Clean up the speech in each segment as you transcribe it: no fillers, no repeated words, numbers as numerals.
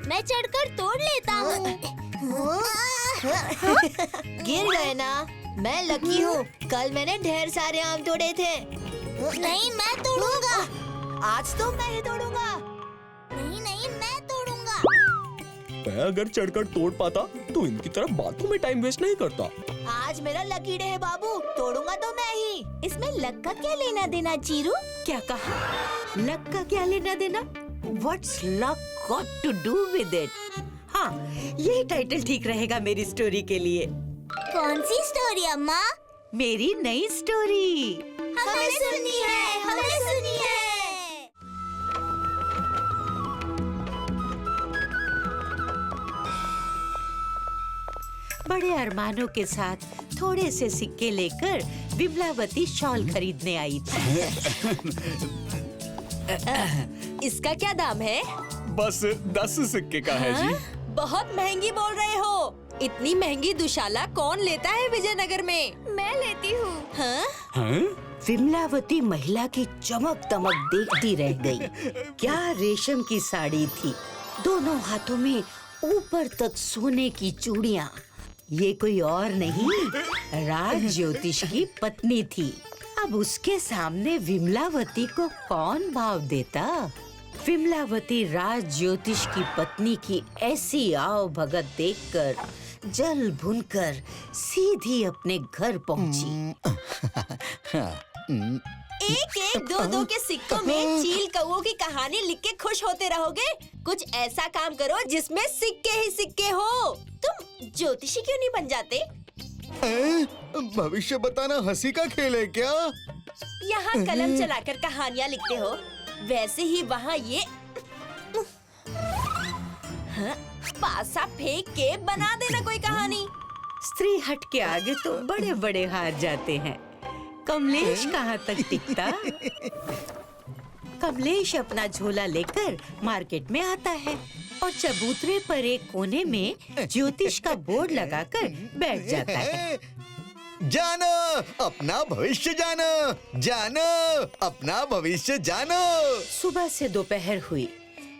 मैं चढ़कर तोड़ लेता हूँ। गिर गए ना? मैं लकी हूँ, कल मैंने ढेर सारे आम तोड़े थे। नहीं, मैं तोड़ूंगा। आज तो मैं ही तोड़ूंगा। नहीं नहीं, मैं तोड़ूंगा। मैं अगर चढ़कर तोड़ पाता तो इनकी तरह बातों में टाइम वेस्ट नहीं करता। आज मेरा लकी डे है बाबू, तोड़ूंगा तो मैं ही। इसमें लक का क्या लेना देना चीरू? क्या कहा? लक का क्या लेना देना? What's luck got to do with it? हाँ, यही टाइटल ठीक रहेगा मेरी स्टोरी के लिए। कौन सी स्टोरी अम्मा? मेरी नई स्टोरी। हमें सुननी है, हमें सुननी है। बड़े अरमानों के साथ थोड़े से सिक्के लेकर विमलावती शॉल खरीदने आई थी। इसका क्या दाम है? बस 10 सिक्के का है जी। बहुत महंगी बोल रहे हो। इतनी महंगी दुशाला कौन लेता है विजयनगर में? मैं लेती हूँ। हाँ? हाँ? विमलावती महिला की चमक दमक देखती रह गई। क्या रेशम की साड़ी थी, दोनों हाथों में ऊपर तक सोने की चूड़ियाँ। ये कोई और नहीं, राज ज्योतिष की पत्नी थी। अब उसके सामने विमलावती को कौन भाव देता? विमलावती राज ज्योतिष की पत्नी की ऐसी आओ भगत देखकर जल भुनकर सीधी अपने घर पहुंची। एक एक दो दो के सिक्कों में चील कौओं की कहानी लिख के खुश होते रहोगे? कुछ ऐसा काम करो जिसमें सिक्के ही सिक्के हो। तुम ज्योतिषी क्यों नहीं बन जाते? भविष्य बताना हंसी का खेल है क्या? यहाँ कलम चलाकर कहानियाँ लिखते हो, वैसे ही वहाँ ये हाँ, पासा फेंक के बना देना कोई कहानी। स्त्री हट के आगे तो बड़े बड़े हार जाते हैं। कमलेश कहाँ तक टिकता? कमलेश अपना झोला लेकर मार्केट में आता है और चबूतरे पर एक कोने में ज्योतिष का बोर्ड लगाकर बैठ जाता है। जानो अपना भविष्य, जानो जानो अपना भविष्य जानो। सुबह से दोपहर हुई,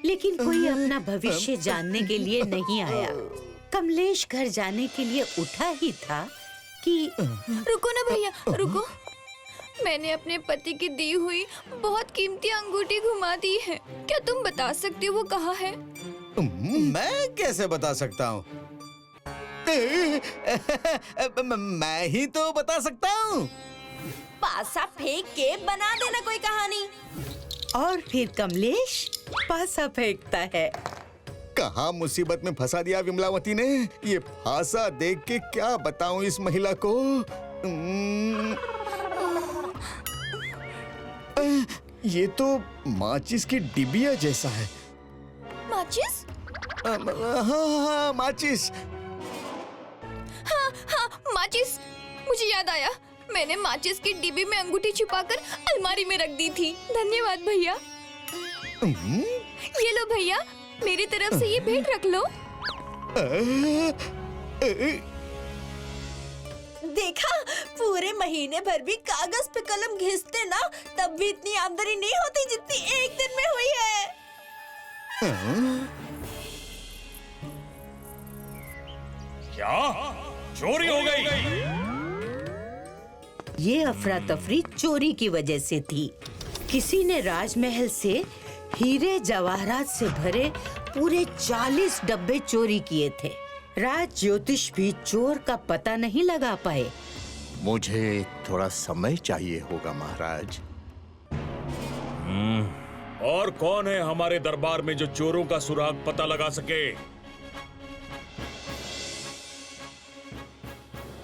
लेकिन कोई अपना भविष्य जानने के लिए नहीं आया। कमलेश घर जाने के लिए उठा ही था कि रुको ना भैया, रुको। मैंने अपने पति की दी हुई बहुत कीमती अंगूठी घुमा दी है। क्या तुम बता सकते हो वो कहाँ है? मैं कैसे बता सकता हूँ? मैं ही तो बता सकता हूँ। पासा फेंक के बना देना कोई कहानी। और फिर कमलेश पासा फेंकता है। कहाँ मुसीबत में फंसा दिया विमलावती ने। ये फांसा देख के क्या बताऊं इस महिला को। ये तो माचिस की डिबिया जैसा है। माचिस? हाँ, माचिस। हाँ, माचिस। मुझे याद आया, मैंने माचिस की डिब्बी में अंगूठी छुपाकर अलमारी में रख दी थी। धन्यवाद भैया। ये लो भैया, मेरी तरफ से ये भेंट रख लो। देखा, पूरे महीने भर भी कागज पे कलम घिसते ना, तब भी इतनी आमदनी नहीं होती जितनी एक दिन में हुई है। क्या चोरी हो गई? ये अफरा तफरी चोरी की वजह से थी। किसी ने राजमहल से हीरे जवाहरात से भरे पूरे 40 डब्बे चोरी किए थे। राज ज्योतिष भी चोर का पता नहीं लगा पाए। मुझे थोड़ा समय चाहिए होगा महाराज। और कौन है हमारे दरबार में जो चोरों का सुराग पता लगा सके?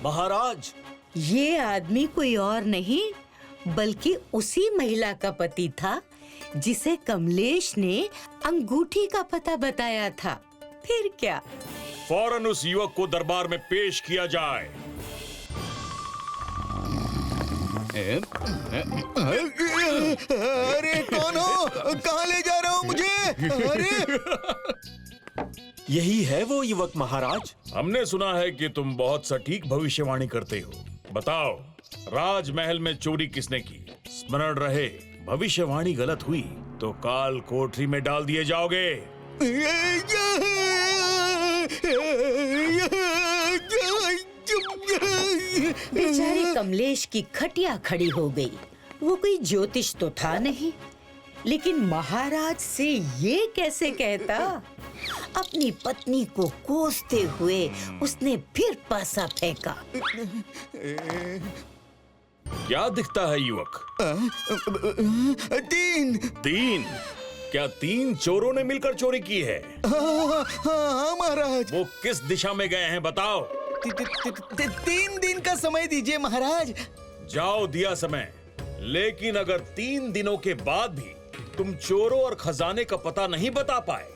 महाराज, ये आदमी कोई और नहीं बल्कि उसी महिला का पति था जिसे कमलेश ने अंगूठी का पता बताया था। फिर क्या? फौरन उस युवक को दरबार में पेश किया जाए। अरे कौन हो? कहाँ ले जा रहे हो मुझे? अरे यही है वो युवक महाराज। हमने सुना है कि तुम बहुत सटीक भविष्यवाणी करते हो। बताओ, राजमहल में चोरी किसने की? स्मरण रहे, भविष्यवाणी गलत हुई तो काल कोठरी में डाल दिए जाओगे। बेचारे कमलेश की खटिया खड़ी हो गई। वो कोई ज्योतिष तो था नहीं, लेकिन महाराज से ये कैसे कहता? अपनी पत्नी को कोसते हुए उसने फिर पासा फेंका। क्या दिखता है युवक? 3 क्या 3 चोरों ने मिलकर चोरी की है? हाँ महाराज। वो किस दिशा में गए हैं बताओ। 3 दिन का समय दीजिए महाराज। जाओ, दिया समय। लेकिन अगर 3 दिनों के बाद भी तुम चोरों और खजाने का पता नहीं बता पाए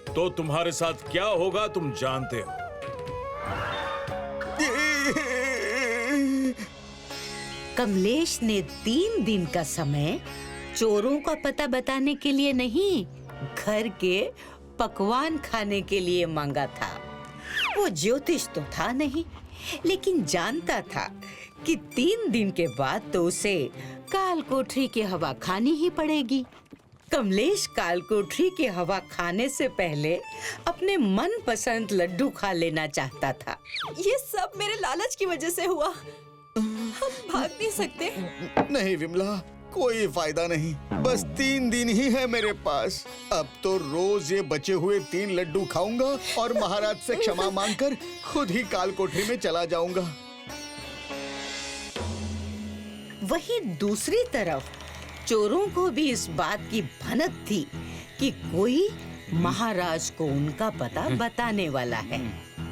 तो तुम्हारे साथ क्या होगा तुम जानते हो। कमलेश ने 3 दिन का समय चोरों का पता बताने के लिए नहीं, घर के पकवान खाने के लिए मांगा था। वो ज्योतिष तो था नहीं, लेकिन जानता था कि 3 दिन के बाद तो उसे काल कोठरी की हवा खानी ही पड़ेगी। कमलेश काल कोठरी की हवा खाने से पहले अपने मनपसंद लड्डू खा लेना चाहता था। ये सब मेरे लालच की वजह से हुआ। हम भाग नहीं सकते। नहीं विमला, कोई फायदा नहीं। बस 3 दिन ही है मेरे पास। अब तो रोज ये बचे हुए 3 लड्डू खाऊंगा और महाराज से क्षमा मांगकर खुद ही काल कोठरी में चला जाऊंगा। वहीं दूसरी तरफ चोरों को भी इस बात की भनक थी कि कोई महाराज को उनका पता बताने वाला है।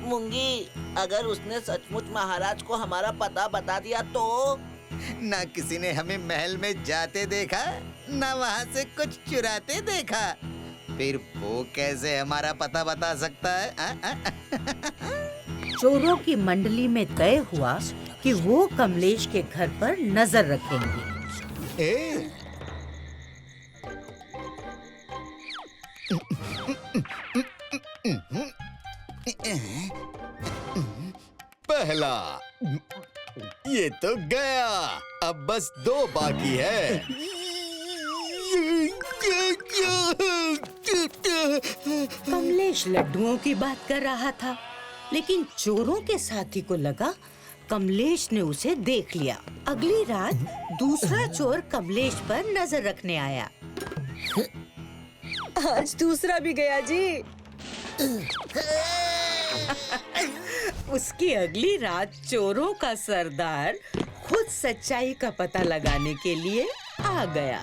मूंगी, अगर उसने सचमुच महाराज को हमारा पता बता दिया तो? ना किसी ने हमें महल में जाते देखा, ना वहाँ से कुछ चुराते देखा, फिर वो कैसे हमारा पता बता सकता है? चोरों की मंडली में तय हुआ कि वो कमलेश के घर पर नजर रखेंगे। पहला, ये तो गया, अब बस 2 बाकी है। कमलेश लड्डुओं की बात कर रहा था, लेकिन चोरों के साथी को लगा कमलेश ने उसे देख लिया। अगली रात दूसरा चोर कमलेश पर नजर रखने आया। आज दूसरा भी गया जी। उसकी अगली रात चोरों का सरदार खुद सच्चाई का पता लगाने के लिए आ गया।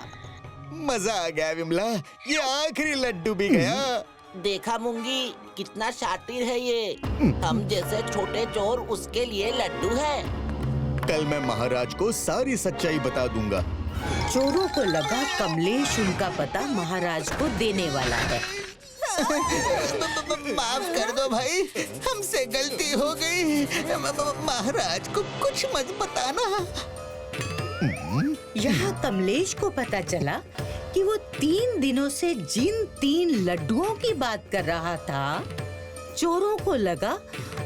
मजा आ गया विमला, ये आखिरी लड्डू भी गया। देखा मूंगी, कितना शातिर है ये। हम जैसे छोटे चोर उसके लिए लड्डू है। कल मैं महाराज को सारी सच्चाई बता दूंगा। चोरों को लगा कमलेश उनका पता महाराज को देने वाला है। माफ कर दो भाई, हमसे गलती हो गई। महाराज को कुछ मत बताना। यहाँ कमलेश को पता चला कि वो 3 दिनों से जिन 3 लड्डुओं की बात कर रहा था, चोरों को लगा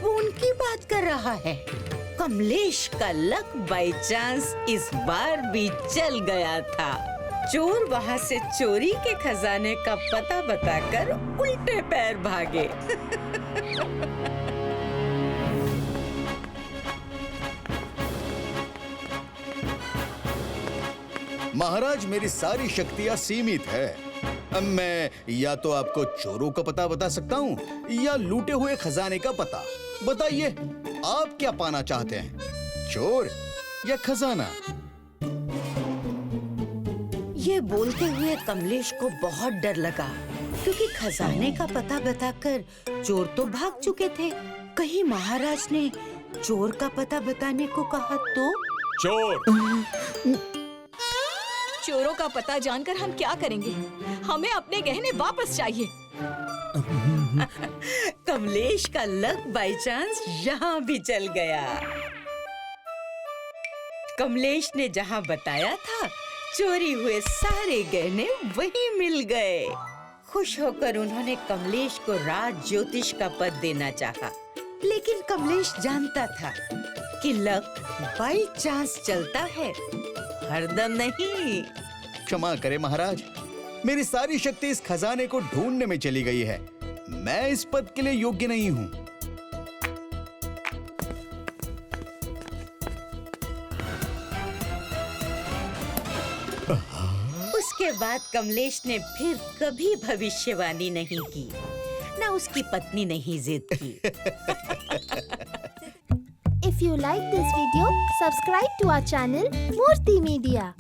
वो उनकी बात कर रहा है। कमलेश का लक बाय चांस इस बार भी चल गया था। चोर वहाँ से चोरी के खजाने का पता बताकर उल्टे पैर भागे। महाराज, मेरी सारी शक्तियाँ सीमित है। अब मैं या तो आपको चोरों का पता बता सकता हूँ या लूटे हुए खजाने का पता। बताइए, आप क्या पाना चाहते हैं, चोर या खजाना? ये बोलते हुए कमलेश को बहुत डर लगा, क्योंकि खजाने का पता बताकर चोर तो भाग चुके थे। कहीं महाराज ने चोर का पता बताने को कहा तो? चोरों का पता जानकर हम क्या करेंगे? हमें अपने गहने वापस चाहिए। कमलेश का लक बाय चांस यहाँ भी चल गया। कमलेश ने जहाँ बताया था, चोरी हुए सारे गहने वहीं मिल गए। खुश होकर उन्होंने कमलेश को राज ज्योतिष का पद देना चाहा, लेकिन कमलेश जानता था कि लक बाय चांस चलता है, हरदम नहीं। क्षमा करें महाराज, मेरी सारी शक्ति इस खजाने को ढूंढने में चली गई है। मैं इस पद के लिए योग्य नहीं हूँ। उसके बाद कमलेश ने फिर कभी भविष्यवाणी नहीं की, न उसकी पत्नी ने ही जिद की। If you like this video, subscribe to our channel Murthy Media.